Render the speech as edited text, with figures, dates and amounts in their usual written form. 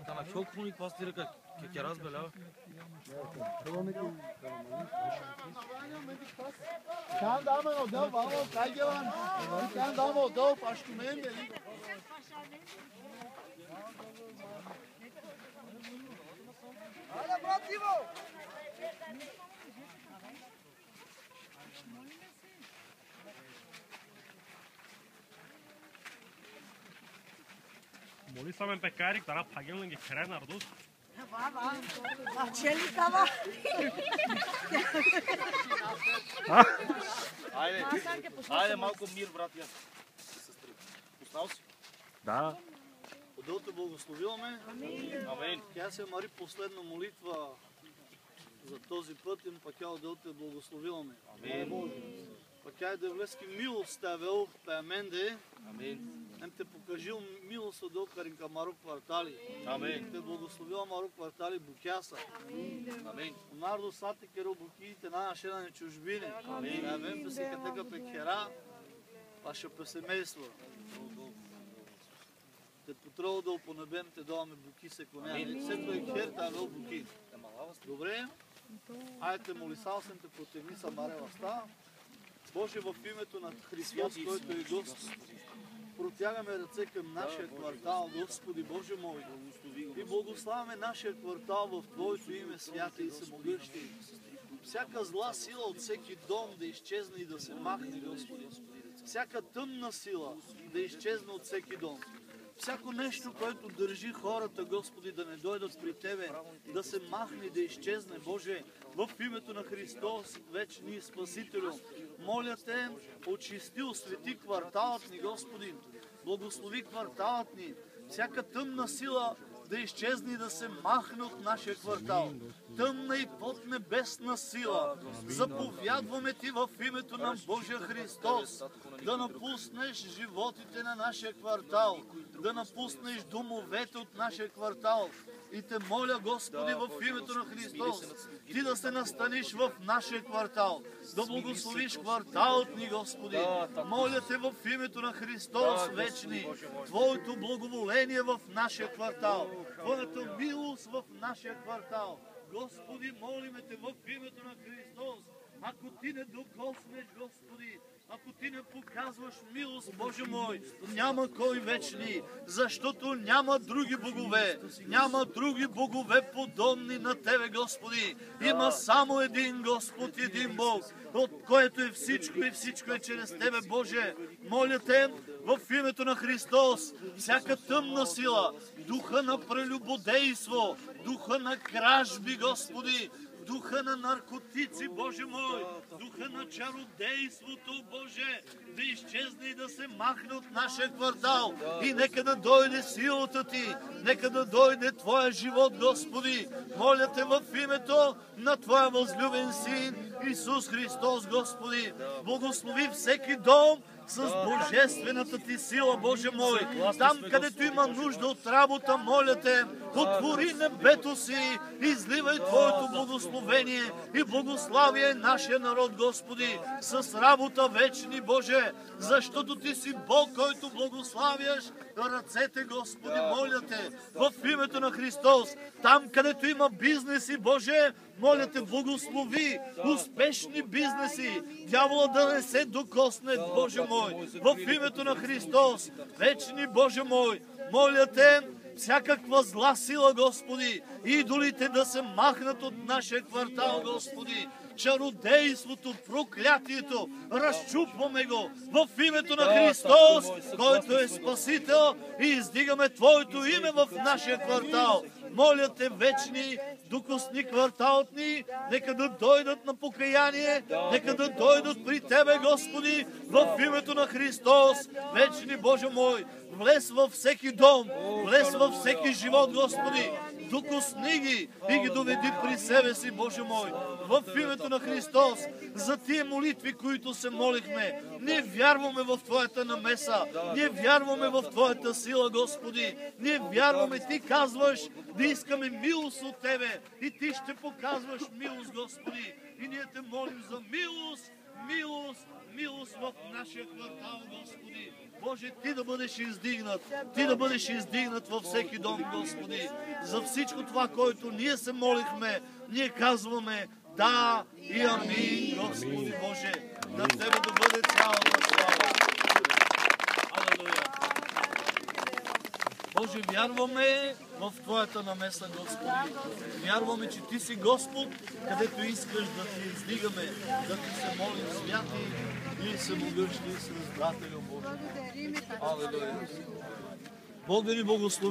Kana çok kronik pastırı keraz bela. Kan da mı o da vamo kaygevan. Kan da mı o da paşkumen de. Hala brativo. Molissa men peccare, darà pagando che crena ardo. Va, çelik tava. Айде малко мир, братя. Сестри. Узнал си? Да. Отделте благословиваме. Амин. Тя се мари последна молитва за този път и пък тя отделте благословиваме. Амин. Пък тя е да влески милост тавел, пеменде. Амин. Ем те покажил милост отдел каринка Маро квартали. Амин. Те благословила Маро квартали букяса. Амин. Нардо сати керо букиите на нашена на чужбини. Амин. Амин. Песека тека пекера, паша по семейство. Те потребо да опонебем, те даваме буки се коня. Сето е хер, тавел буки. Добре? Айде молисал съм те протегни са Марева ста. Боже, в името на Христос, който е Господ, протягаме ръце към нашия квартал, Господи Боже мой, и благославяме нашия квартал в Твоето име, святи и всемогъщи. Всяка зла сила от всеки дом да изчезне и да се махне, Господи. Всяка тъмна сила да изчезне от всеки дом. Всяко нещо, което държи хората, Господи, да не дойдат при Тебе, да се махне, да изчезне, Боже, в името на Христос, вечни Спасителю. Моля Те, очисти, освети кварталът ни, Господи, благослови кварталът ни, всяка тъмна сила да изчезне и да се махне от нашия квартал. Тъмна и поднебесна сила, заповядваме Ти в името на Божия Христос, да напуснеш животите на нашия квартал, да напуснеш домовете от нашия квартал. И Те моля, Господи, в името на Христос, Ти да се настаниш в нашия квартал, да благословиш кварталът ни, Господи. Моля Те в името на Христос, вечни, Твоето благоволение в нашия квартал, Твоята милост в нашия квартал. Господи, молиме Те в името на Христос, ако Ти не докоснеш, Господи, ако Ти не показваш милост, Боже мой, няма кой вечни, защото няма други богове, няма други богове подобни на Тебе, Господи. Има само един Господ, един Бог, от който е всичко и всичко е чрез Тебе, Боже. Моля Те, в името на Христос, всяка тъмна сила, духа на прелюбодейство, духа на кражби, Господи, духа на наркотици, Боже мой, духа на чародейството, Боже, да изчезне и да се махне от нашия квартал. И нека да дойде силата Ти, нека да дойде Твоя живот, Господи. Моля Те в името на Твоя възлюбен Син, Исус Христос, Господи. Благослови всеки дом с божествената Ти сила, Боже мой. Там, където има нужда от работа, моля Те, отвори небето си, изливай Твоето благословение и благославяй нашия народ, Господи, с работа вечни, Боже, защото Ти си Бог, който благославяш ръцете, Господи, моля Те, в името на Христос. Там, където има бизнеси, Боже, моля Те, благослови успешни бизнеси, дявола да не се докосне, Боже мой, в името на Христос. Вечни, Боже мой, моля Те, всякаква зла сила, Господи, идолите да се махнат от нашия квартал, Господи. Чародейството, проклятието, разчупваме го в името на Христос, който е Спасител, и издигаме Твоето име в нашия квартал. Моля Те, вечни, докосни кварталът ни, нека да дойдат на покаяние, нека да дойдат при Тебе, Господи, в името на Христос. Вечни, Боже мой, влез във всеки дом, влез във всеки живот, Господи. Докосни ги и ги доведи при себе си, Боже мой, в името на Христос. За тия молитви, които се молихме, ние вярваме в Твоята намеса, ние вярваме в Твоята сила, Господи. Ние вярваме, Ти казваш да искаме милост от Тебе и Ти ще показваш милост, Господи. И ние Те молим за милост, милост, милост в нашия квартал, Господи. Боже, Ти да бъдеш издигнат. Ти да бъдеш издигнат във всеки дом, Господи. За всичко това, което ние се молихме, ние казваме да и амин, Господи Боже. На Тебе да бъде цялата слава. Алелуя. Боже, вярваме в Твоята намеса, Господи. Вярваме, че Ти си Господ, където искаш да Ти издигаме, да Ти се молим, святи и всемогъщи Създателю Боже. Алелуя. Бог да ни благослови.